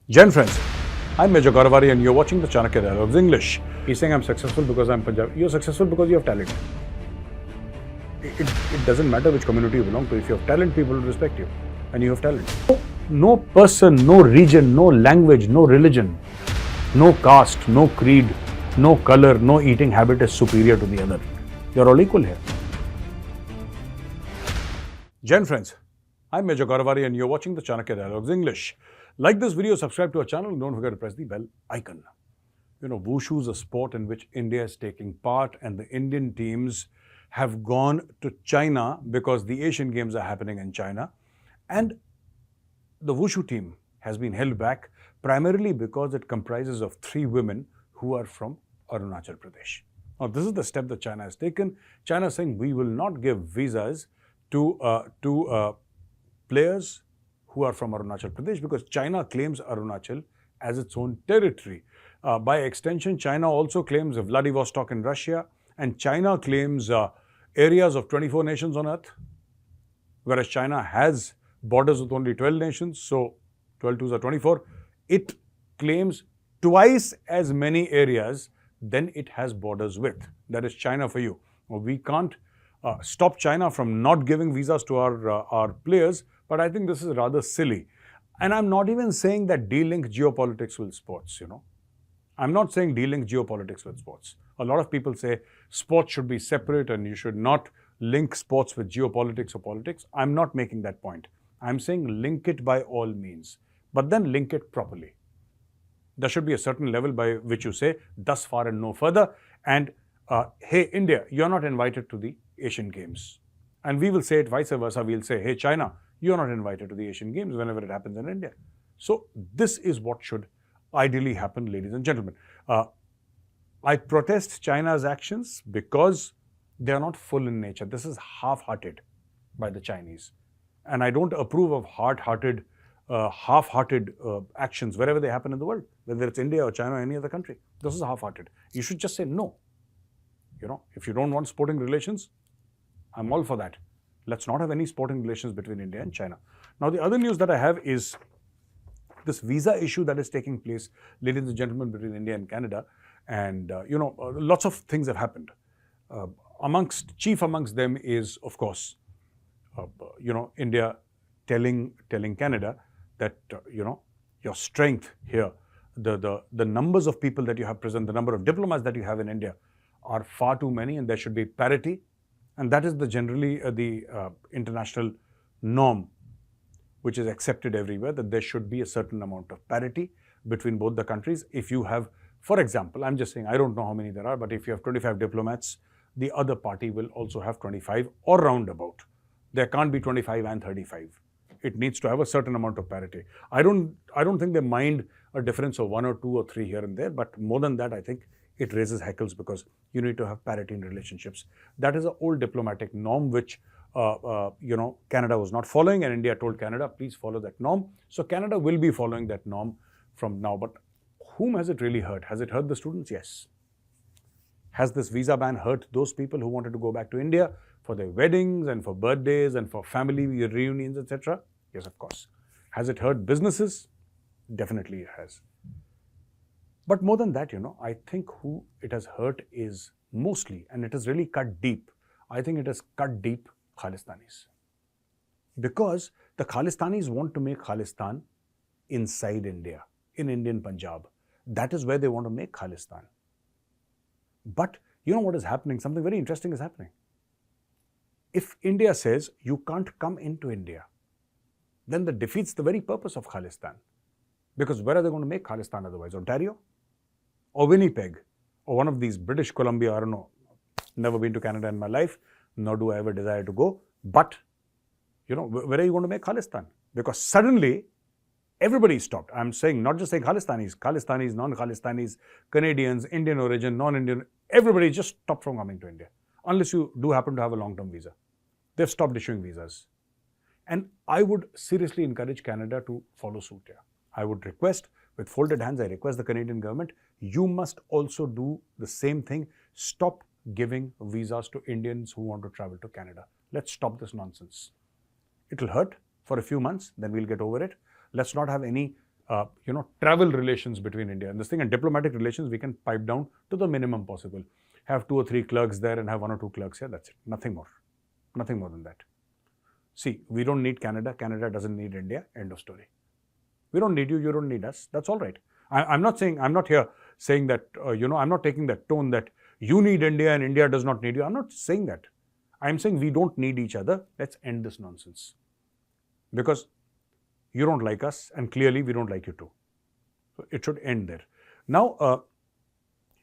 Gen friends, I'm Major Gaurav Arya and you're watching the Chanakya Dialogues English. He's saying I'm successful because I'm Punjabi. You're successful because you have talent. It doesn't matter which community you belong to. If you have talent, people will respect you. And you have talent. No person, no region, no language, no religion, no caste, no creed, no color, no eating habit is superior to the other. You're all equal here. Gen friends, I'm Major Gaurav Arya and you're watching the Chanakya Dialogues English. Like this video, subscribe to our channel and don't forget to press the bell icon. You know, Wushu is a sport in which India is taking part and the Indian teams have gone to China because the Asian Games are happening in China. And the Wushu team has been held back primarily because it comprises of 3 women who are from Arunachal Pradesh. Now, this is the step that China has taken. China is saying we will not give visas to players who are from Arunachal Pradesh because China claims Arunachal as its own territory. By extension, China also claims Vladivostok in Russia, and China claims areas of 24 nations on earth, whereas China has borders with only 12 nations, so 12 twos are 24. It claims twice as many areas than it has borders with. That is China for you. We can't stop China from not giving visas to our players, but I think this is rather silly. And I'm not even saying that de-link geopolitics with sports, you know. I'm not saying de-link geopolitics with sports. A lot of people say sports should be separate and you should not link sports with geopolitics or politics. I'm not making that point. I'm saying link it by all means, but then link it properly. There should be a certain level by which you say, thus far and no further. And hey, India, you're not invited to the Asian Games. And we will say it vice versa. We'll say, hey, China, you're not invited to the Asian Games whenever it happens in India. So this is what should ideally happen, ladies and gentlemen. I protest China's actions because they are not full in nature. This is half-hearted by the Chinese. And I don't approve of half-hearted actions wherever they happen in the world, whether it's India or China or any other country. This is half-hearted. You should just say no. You know, if you don't want sporting relations, I'm all for that. Let's not have any sporting relations between India and China. Now, the other news that I have is this visa issue that is taking place, ladies and gentlemen, between India and Canada. And, lots of things have happened. Chief amongst them is, of course, India telling Canada that, your strength here, the numbers of people that you have present, the number of diplomats that you have in India are far too many and there should be parity. And that is generally the international norm, which is accepted everywhere, that there should be a certain amount of parity between both the countries. If you have, for example, I'm just saying, I don't know how many there are, but if you have 25 diplomats, the other party will also have 25 or roundabout. There can't be 25 and 35. It needs to have a certain amount of parity. I don't think they mind a difference of 1 or 2 or 3 here and there, but more than that, I think it raises heckles because you need to have parity in relationships. That is an old diplomatic norm which, Canada was not following, and India told Canada, please follow that norm. So Canada will be following that norm from now. But whom has it really hurt? Has it hurt the students? Yes. Has this visa ban hurt those people who wanted to go back to India for their weddings and for birthdays and for family reunions, etc.? Yes, of course. Has it hurt businesses? Definitely it has. But more than that, I think who it has hurt is mostly, and it has really cut deep. I think it has cut deep Khalistanis. Because the Khalistanis want to make Khalistan inside India, in Indian Punjab. That is where they want to make Khalistan. But you know what is happening? Something very interesting is happening. If India says you can't come into India, then that defeats the very purpose of Khalistan. Because where are they going to make Khalistan otherwise? Ontario? Or Winnipeg? Or one of these, British Columbia? I don't know. Never been to Canada in my life, nor do I ever desire to go. But, where are you going to make Khalistan? Because suddenly, everybody stopped. I'm saying, not just saying Khalistanis, non-Khalistanis, Canadians, Indian origin, non-Indian, everybody just stopped from coming to India. Unless you do happen to have a long-term visa. They've stopped issuing visas. And I would seriously encourage Canada to follow suit here. I would request, with folded hands, I request the Canadian government, you must also do the same thing. Stop giving visas to Indians who want to travel to Canada. Let's stop this nonsense. It'll hurt for a few months, then we'll get over it. Let's not have any travel relations between India and this thing, and diplomatic relations we can pipe down to the minimum possible. Have 2 or 3 clerks there and have 1 or 2 clerks here. That's it. Nothing more. Nothing more than that. See, we don't need Canada. Canada doesn't need India. End of story. We don't need you. You don't need us. That's all right. I'm not here saying that, I'm not taking that tone that you need India and India does not need you. I'm not saying that. I'm saying we don't need each other. Let's end this nonsense. Because you don't like us and clearly we don't like you too. So it should end there. Now,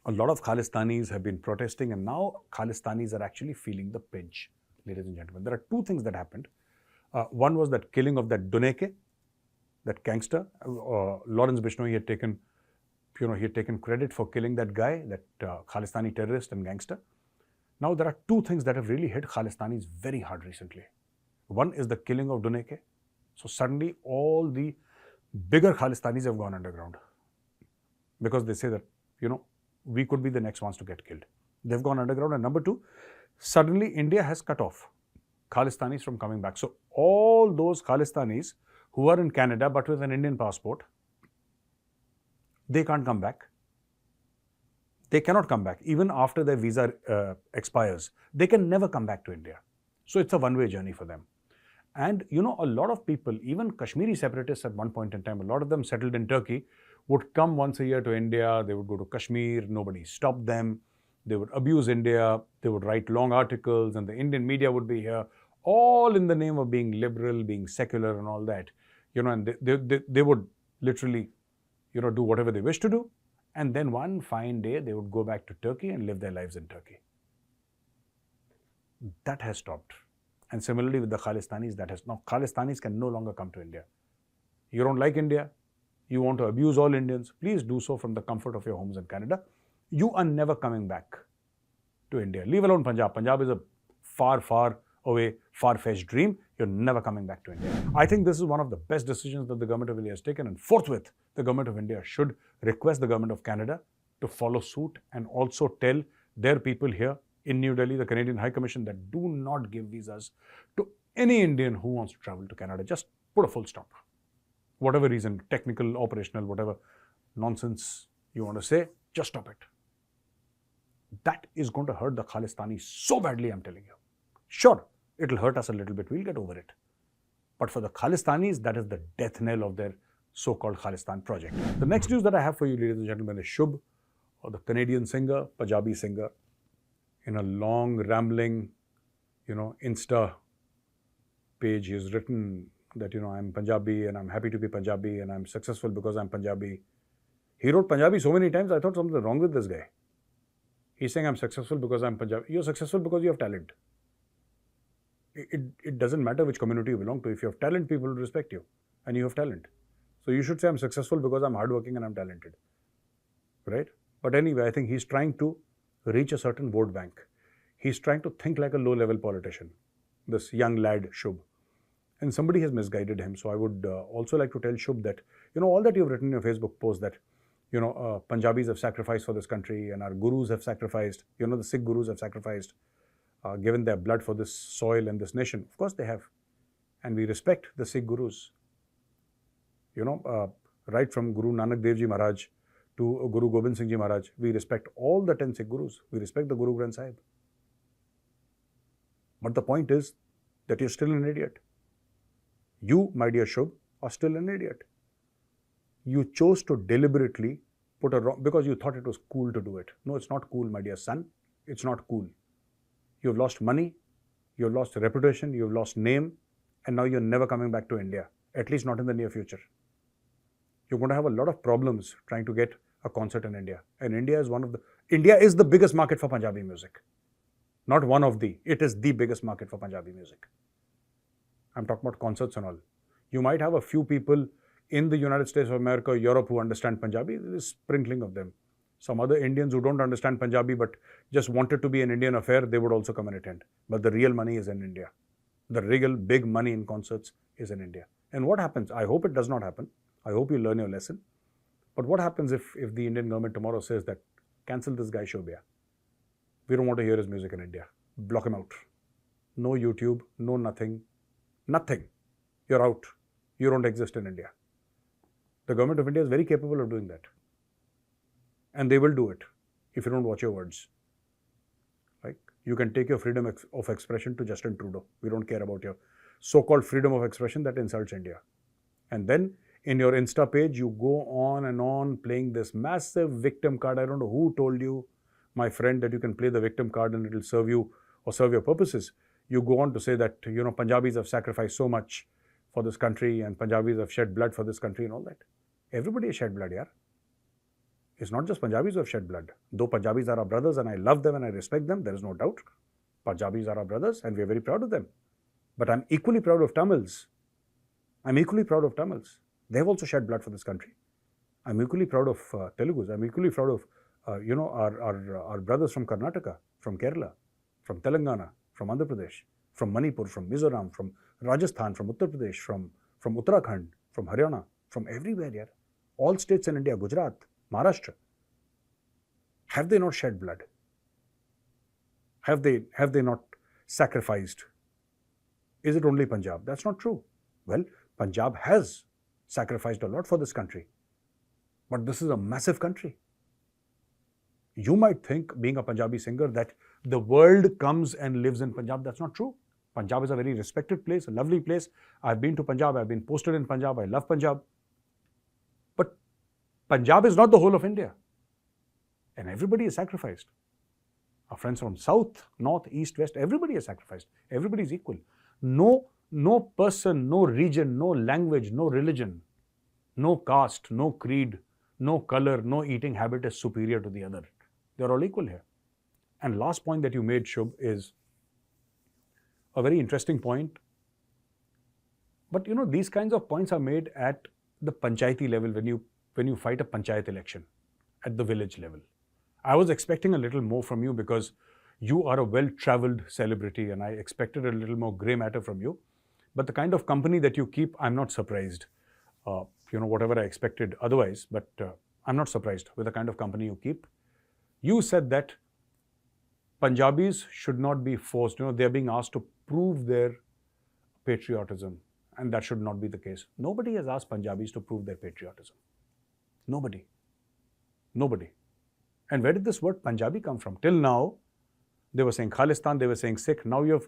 a lot of Khalistanis have been protesting and now Khalistanis are actually feeling the pinch, ladies and gentlemen. There are 2 things that happened. One was that killing of that Duneke, that gangster. Lawrence Bishnoi had taken, he had taken credit for killing that guy, that Khalistani terrorist and gangster. Now there are 2 things that have really hit Khalistanis very hard recently. One is the killing of Duneke. So suddenly all the bigger Khalistanis have gone underground because they say that, we could be the next ones to get killed. They've gone underground. And number 2, suddenly India has cut off Khalistanis from coming back. So all those Khalistanis who are in Canada but with an Indian passport, they can't come back. They cannot come back. Even after their visa expires, they can never come back to India. So it's a one-way journey for them. And a lot of people, even Kashmiri separatists at one point in time, a lot of them settled in Turkey, would come once a year to India. They would go to Kashmir. Nobody stopped them. They would abuse India. They would write long articles and the Indian media would be here, all in the name of being liberal, being secular and all that. And they would literally, do whatever they wish to do. And then one fine day, they would go back to Turkey and live their lives in Turkey. That has stopped. And similarly with the Khalistanis, now Khalistanis can no longer come to India. You don't like India, you want to abuse all Indians, please do so from the comfort of your homes in Canada. You are never coming back to India. Leave alone Punjab. Punjab is a far, far away, far-fetched dream. You're never coming back to India. I think this is one of the best decisions that the government of India has taken, and forthwith, the government of India should request the government of Canada to follow suit and also tell their people here in New Delhi, the Canadian High Commission, that do not give visas to any Indian who wants to travel to Canada. Just put a full stop. Whatever reason, technical, operational, whatever nonsense you want to say, just stop it. That is going to hurt the Khalistanis so badly, I'm telling you. Sure, it'll hurt us a little bit, we'll get over it. But for the Khalistanis, that is the death knell of their so-called Khalistan project. The next news that I have for you, ladies and gentlemen, is Shubh, or the Canadian singer, Punjabi singer, in a long, rambling, Insta page, he has written that, I'm Punjabi and I'm happy to be Punjabi and I'm successful because I'm Punjabi. He wrote Punjabi so many times, I thought something wrong with this guy. He's saying I'm successful because I'm Punjabi. You're successful because you have talent. It doesn't matter which community you belong to. If you have talent, people will respect you and you have talent. So you should say I'm successful because I'm hardworking and I'm talented. Right? But anyway, I think he's trying to reach a certain vote bank. He's trying to think like a low-level politician, this young lad Shubh. And somebody has misguided him. So I would also like to tell Shubh that, all that you've written in your Facebook post that, Punjabis have sacrificed for this country and our gurus have sacrificed, the Sikh gurus have sacrificed, given their blood for this soil and this nation. Of course they have. And we respect the Sikh gurus. Right from Guru Nanak Dev Ji Maharaj to Guru Gobind Singh Ji Maharaj, we respect all the 10 Sikh gurus. We respect the Guru Granth Sahib. But the point is that you're still an idiot. You, my dear Shubh, are still an idiot. You chose to deliberately put a wrong, because you thought it was cool to do it. No, it's not cool, my dear son. It's not cool. You've lost money, you've lost reputation, you've lost name, and now you're never coming back to India, at least not in the near future. You're going to have a lot of problems trying to get a concert in India. And India is the biggest market for Punjabi music. Not one of the, it is the biggest market for Punjabi music. I'm talking about concerts and all. You might have a few people in the United States of America, Europe who understand Punjabi. There is sprinkling of them. Some other Indians who don't understand Punjabi but just wanted to be an Indian affair, they would also come and attend. But the real money is in India. The real big money in concerts is in India. And what happens? I hope it does not happen. I hope you learn your lesson. But what happens if the Indian government tomorrow says that, cancel this guy Shobhya. We don't want to hear his music in India. Block him out. No YouTube, no nothing. Nothing. You're out. You don't exist in India. The government of India is very capable of doing that. And they will do it if you don't watch your words. Like, you can take your freedom of expression to Justin Trudeau. We don't care about your so-called freedom of expression that insults India. And then in your Insta page, you go on and on playing this massive victim card. I don't know who told you, my friend, that you can play the victim card and it will serve you or serve your purposes. You go on to say that, Punjabis have sacrificed so much for this country and Punjabis have shed blood for this country and all that. Everybody has shed blood, yaar. It's not just Punjabis who have shed blood. Though Punjabis are our brothers and I love them and I respect them, there is no doubt. Punjabis are our brothers and we are very proud of them. But I'm equally proud of Tamils. I'm equally proud of Tamils. They have also shed blood for this country. I'm equally proud of Telugus. I'm equally proud of, our brothers from Karnataka, from Kerala, from Telangana, from Andhra Pradesh, from Manipur, from Mizoram, from Rajasthan, from Uttar Pradesh, from Uttarakhand, from Haryana, from everywhere here. All states in India, Gujarat, Maharashtra. Have they not shed blood? Have they not sacrificed? Is it only Punjab? That's not true. Well, Punjab has sacrificed a lot for this country. But this is a massive country. You might think, being a Punjabi singer, that the world comes and lives in Punjab. That's not true. Punjab is a very respected place, a lovely place. I've been to Punjab. I've been posted in Punjab. I love Punjab. But Punjab is not the whole of India. And everybody is sacrificed. Our friends from south, north, east, west, everybody is sacrificed. Everybody is equal. No person, no region, no language, no religion, no caste, no creed, no color, no eating habit is superior to the other. They're all equal here. And last point that you made, Shubh, is a very interesting point. But these kinds of points are made at the panchayati level when you fight a panchayat election at the village level. I was expecting a little more from you because you are a well-traveled celebrity and I expected a little more grey matter from you. But the kind of company that you keep, I'm not surprised. Whatever I expected otherwise, but I'm not surprised with the kind of company you keep. You said that Punjabis should not be forced, they're being asked to prove their patriotism, and that should not be the case. Nobody has asked Punjabis to prove their patriotism. Nobody. And where did this word Punjabi come from? Till now, they were saying Khalistan, they were saying Sikh. Now you have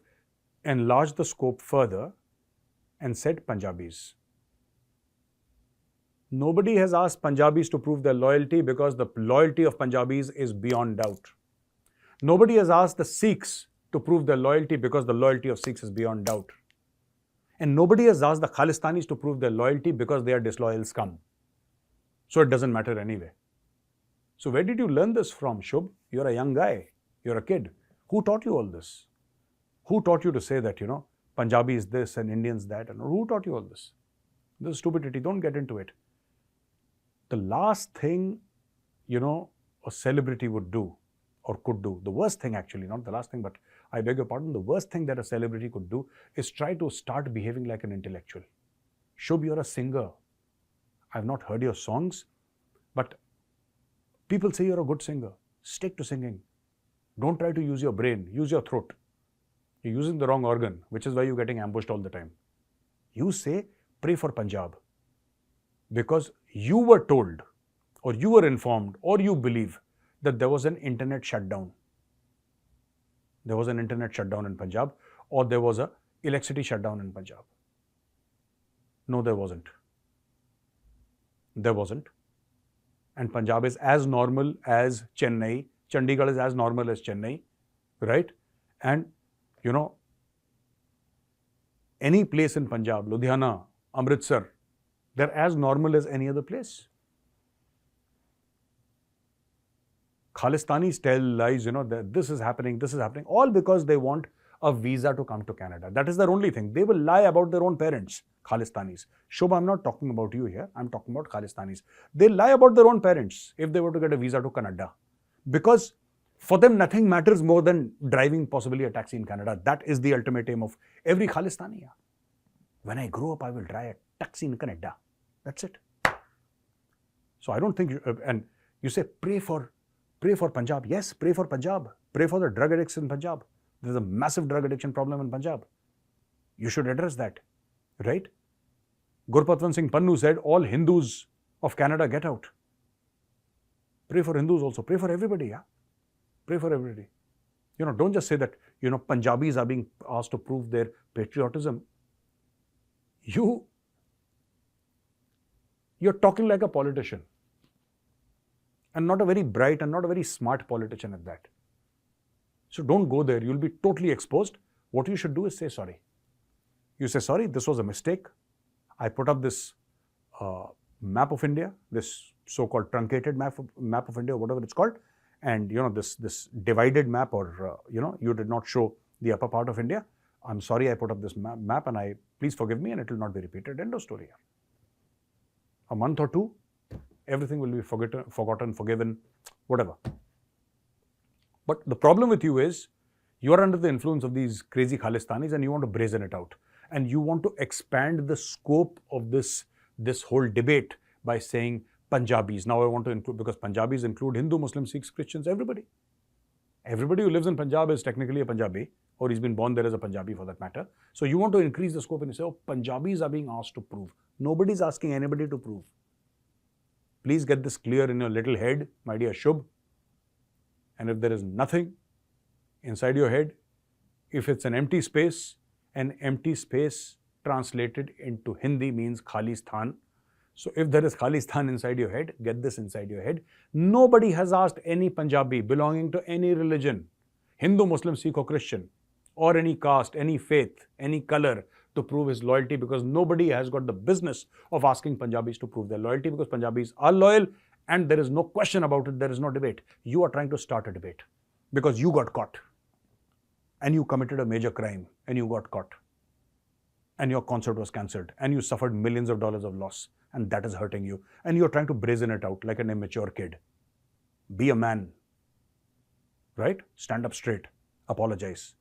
enlarged the scope further and said Punjabis. Nobody has asked Punjabis to prove their loyalty because the loyalty of Punjabis is beyond doubt. Nobody has asked the Sikhs to prove their loyalty because the loyalty of Sikhs is beyond doubt. And nobody has asked the Khalistanis to prove their loyalty because they are disloyal scum. So it doesn't matter anyway. So where did you learn this from, Shubh? You're a young guy. You're a kid. Who taught you all this? Who taught you to say that, Punjabi is this and Indians that? And who taught you all this? This is stupidity. Don't get into it. The last thing, a celebrity would do or could do, the worst thing actually, not the last thing, but I beg your pardon, the worst thing that a celebrity could do is try to start behaving like an intellectual. Shubh, you're a singer. I've not heard your songs, but people say you're a good singer. Stick to singing. Don't try to use your brain. Use your throat. You're using the wrong organ, which is why you're getting ambushed all the time. You say, pray for Punjab. Because you were told, or you were informed, or you believe that there was an internet shutdown. There was an internet shutdown in Punjab, or there was an electricity shutdown in Punjab. No, there wasn't. There wasn't. And Punjab is as normal as Chennai. Chandigarh is as normal as Chennai, right? And, any place in Punjab, Ludhiana, Amritsar, they're as normal as any other place. Khalistanis tell lies, that this is happening, all because they want a visa to come to Canada. That is their only thing. They will lie about their own parents, Khalistanis. Shubh, I'm not talking about you here. I'm talking about Khalistanis. They lie about their own parents if they were to get a visa to Canada. Because for them, nothing matters more than driving possibly a taxi in Canada. That is the ultimate aim of every Khalistani. When I grow up, I will drive a taxi in Canada. That's it. So I don't think, and you say, pray for Punjab. Yes, pray for Punjab. Pray for the drug addicts in Punjab. There's a massive drug addiction problem in Punjab. You should address that, right? Gurpatwant Singh Pannu said all Hindus of Canada get out. Pray for Hindus also. Pray for everybody, yeah. Pray for everybody. Don't just say that, Punjabis are being asked to prove their patriotism. You're talking like a politician. And not a very bright and not a very smart politician at that. So don't go there. You'll be totally exposed. What you should do is say sorry. You say, sorry, this was a mistake. I put up this map of India, this so-called truncated map of India, whatever it's called. And, this divided map, or, you did not show the upper part of India. I'm sorry I put up this map, and please forgive me, and it will not be repeated. End of story. A month or two, everything will be forgotten, forgiven, whatever. But the problem with you is, you are under the influence of these crazy Khalistanis, and you want to brazen it out. And you want to expand the scope of this whole debate by saying Punjabis. Now I want to include, because Punjabis include Hindu, Muslims, Sikhs, Christians, everybody. Everybody who lives in Punjab is technically a Punjabi, or he's been born there as a Punjabi for that matter. So you want to increase the scope and you say, oh, Punjabis are being asked to prove. Nobody's asking anybody to prove. Please get this clear in your little head, my dear Shubh. And if there is nothing inside your head, if it's an empty space translated into Hindi means Khalistan. So if there is Khalistan inside your head, get this inside your head. Nobody has asked any Punjabi belonging to any religion, Hindu, Muslim, Sikh or Christian, or any caste, any faith, any color, to prove his loyalty, because nobody has got the business of asking Punjabis to prove their loyalty, because Punjabis are loyal and there is no question about it, there is no debate. You are trying to start a debate because you got caught and you committed a major crime and you got caught and your concert was cancelled and you suffered millions of dollars of loss, and that is hurting you, and you're trying to brazen it out like an immature kid. Be a man, right? Stand up straight, apologize.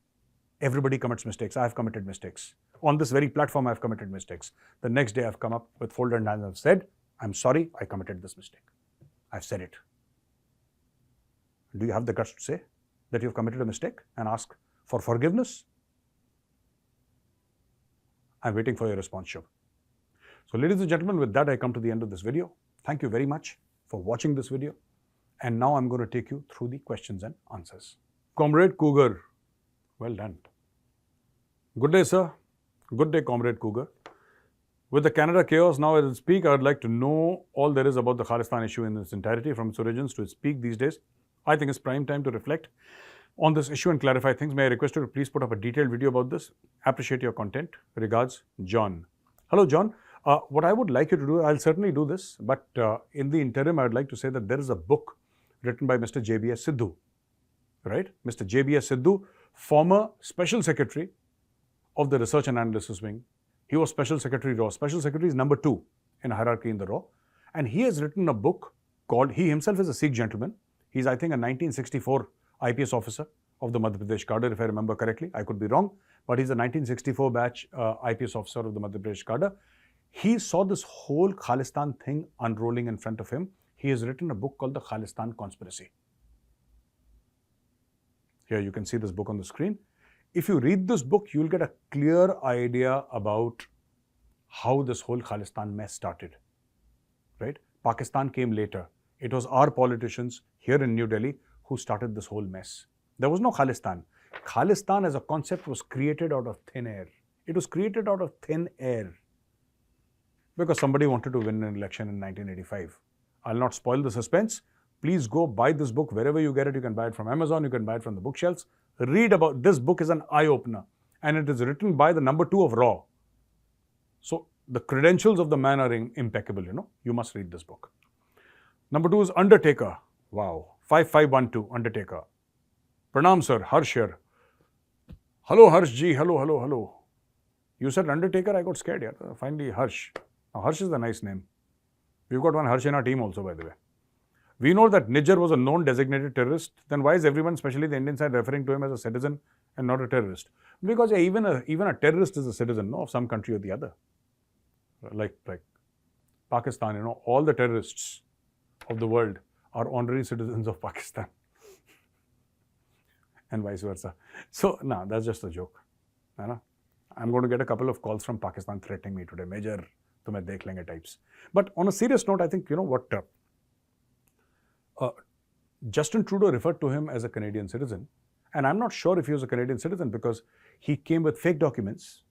Everybody commits mistakes. I have committed mistakes. On this very platform, I've committed mistakes. The next day, I've come up with folded hands and I've said, I'm sorry, I committed this mistake. I've said it. Do you have the guts to say that you've committed a mistake and ask for forgiveness? I'm waiting for your response, Shubh. So, ladies and gentlemen, with that, I come to the end of this video. Thank you very much for watching this video. And now I'm going to take you through the questions and answers. Comrade Cougar, well done. Good day, sir. Good day, Comrade Cougar. With the Canada chaos now as it speak, I would like to know all there is about the Khalistan issue in its entirety, from its origins to its peak these days. I think it's prime time to reflect on this issue and clarify things. May I request you to please put up a detailed video about this? Appreciate your content. Regards, John. Hello, John. What I would like you to do, I'll certainly do this, but in the interim, I would like to say that there is a book written by Mr. JBS Sidhu, right? Mr. JBS Sidhu, former Special Secretary of the Research and Analysis Wing. He was Special Secretary RAW. Special Secretary is number 2 in hierarchy in the RAW. And he has written a book called, he himself is a Sikh gentleman. He's, I think, a 1964 IPS officer of the Madhya Pradesh cadre, if I remember correctly. I could be wrong, but he's a 1964 batch IPS officer of the Madhya Pradesh cadre. He saw this whole Khalistan thing unrolling in front of him. He has written a book called The Khalistan Conspiracy. Here you can see this book on the screen. If you read this book, you'll get a clear idea about how this whole Khalistan mess started, right? Pakistan came later. It was our politicians here in New Delhi who started this whole mess. There was no Khalistan. Khalistan as a concept was created out of thin air. It was created out of thin air because somebody wanted to win an election in 1985. I'll not spoil the suspense. Please go buy this book wherever you get it. You can buy it from Amazon. You can buy it from the bookshelves. Read about this book. Is an eye-opener, and it is written by the number 2 of RAW. So the credentials of the man are impeccable. You must read this book. Number 2 is Undertaker. Wow, 5512 Undertaker. Pranam sir, Harsh here. Hello Harsh ji. Hello. You said Undertaker. I got scared. Yeah. Finally Harsh. Now, Harsh is a nice name. We've got one Harsh in our team also, by the way. We know that Nijar was a known designated terrorist. Then why is everyone, especially the Indian side, referring to him as a citizen and not a terrorist? Because even a terrorist is a citizen, of some country or the other. Like Pakistan, all the terrorists of the world are honorary citizens of Pakistan. And vice versa. So, that's just a joke. I'm going to get a couple of calls from Pakistan threatening me today. Major, tumhe dekh lenge types. But on a serious note, I think, you know what, Justin Trudeau referred to him as a Canadian citizen. And I'm not sure if he was a Canadian citizen because he came with fake documents.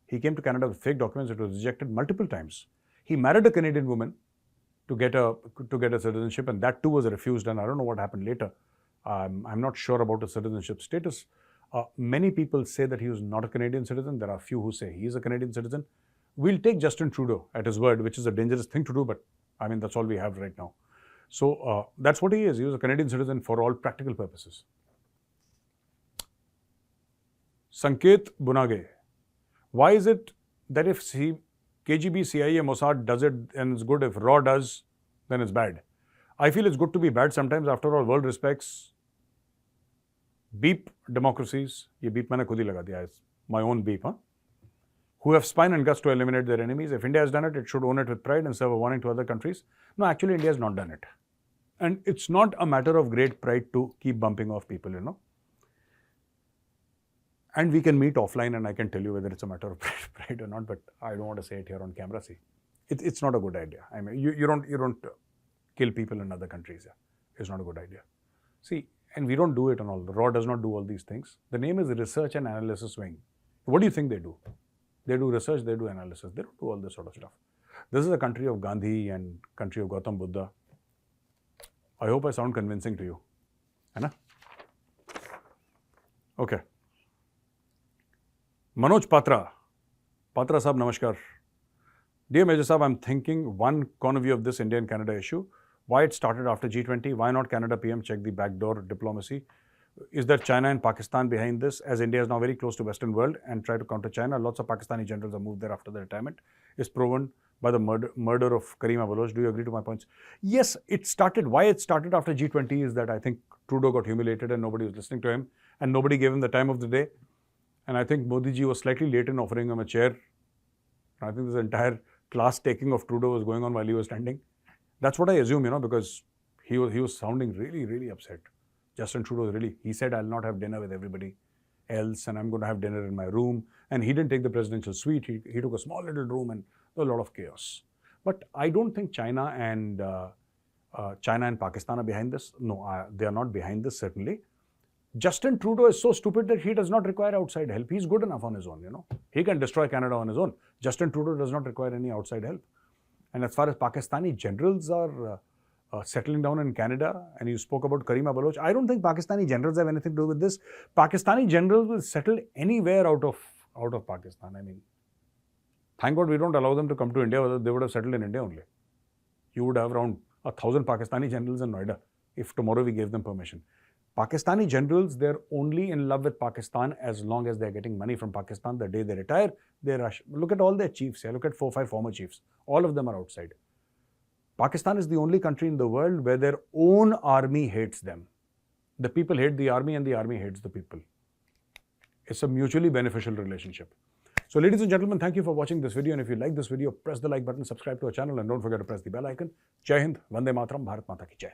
He came to Canada with fake documents. It was rejected multiple times. He married a Canadian woman to get a citizenship, and that too was refused. And I don't know what happened later. I'm not sure about his citizenship status. Many people say that he was not a Canadian citizen. There are a few who say he is a Canadian citizen. We'll take Justin Trudeau at his word, which is a dangerous thing to do, but I mean, that's all we have right now. So that's what he is. He was a Canadian citizen for all practical purposes. Sanket Bunage. Why is it that if KGB, CIA, Mossad does it, then it's good? If RAW does, then it's bad. I feel it's good to be bad sometimes. After all, world respects beep democracies. Ye beep maine khud hi laga diya. It's my own beep, huh? Who have spine and guts to eliminate their enemies. If India has done it, it should own it with pride and serve a warning to other countries. No, actually, India has not done it. And it's not a matter of great pride to keep bumping off people, you know. And we can meet offline and I can tell you whether it's a matter of pride or not, but I don't want to say it here on camera. See, it's not a good idea. I mean, you don't kill people in other countries. Yeah. It's not a good idea. See, and we don't do it on all. The RAW does not do all these things. The name is Research and Analysis Wing. What do you think they do? They do research, they do analysis. They don't do all this sort of stuff. This is a country of Gandhi and country of Gautam Buddha. I hope I sound convincing to you. Hai na? Okay. Manoj Patra. Patra Sahab, namaskar. Dear Major Sahab, I'm thinking one corner view of this India and Canada issue. Why it started after G20? Why not Canada PM check the backdoor diplomacy? Is there China and Pakistan behind this? As India is now very close to Western world and try to counter China, lots of Pakistani generals are moved there after their retirement. Is proven by the murder of Karima Baloch. Do you agree to my points? Yes, it started. Why it started after G20 is that I think Trudeau got humiliated and nobody was listening to him and nobody gave him the time of the day. And I think Modi ji was slightly late in offering him a chair. I think this entire class taking of Trudeau was going on while he was standing. That's what I assume, you know, because he was sounding really, really upset. Justin Trudeau really, he said, I'll not have dinner with everybody else and I'm going to have dinner in my room. And he didn't take the presidential suite. He took a small little room and there was a lot of chaos. But I don't think China and Pakistan are behind this. No, they are not behind this, certainly. Justin Trudeau is so stupid that he does not require outside help. He's good enough on his own, you know. He can destroy Canada on his own. Justin Trudeau does not require any outside help. And as far as Pakistani generals are settling down in Canada, and you spoke about Karima Baloch, I don't think Pakistani generals have anything to do with this. Pakistani generals will settle anywhere out of Pakistan. I mean, thank God we don't allow them to come to India, they would have settled in India only. You would have around 1,000 Pakistani generals in Noida if tomorrow we gave them permission. Pakistani generals, they're only in love with Pakistan as long as they're getting money from Pakistan. The day they retire, they rush. Look at all their chiefs here. Look at 4 or 5 former chiefs. All of them are outside. Pakistan is the only country in the world where their own army hates them. The people hate the army and the army hates the people. It's a mutually beneficial relationship. So ladies and gentlemen, thank you for watching this video. And if you like this video, press the like button, subscribe to our channel and don't forget to press the bell icon. Jai Hind, Vande Mataram, Bharat Mata Ki Jai.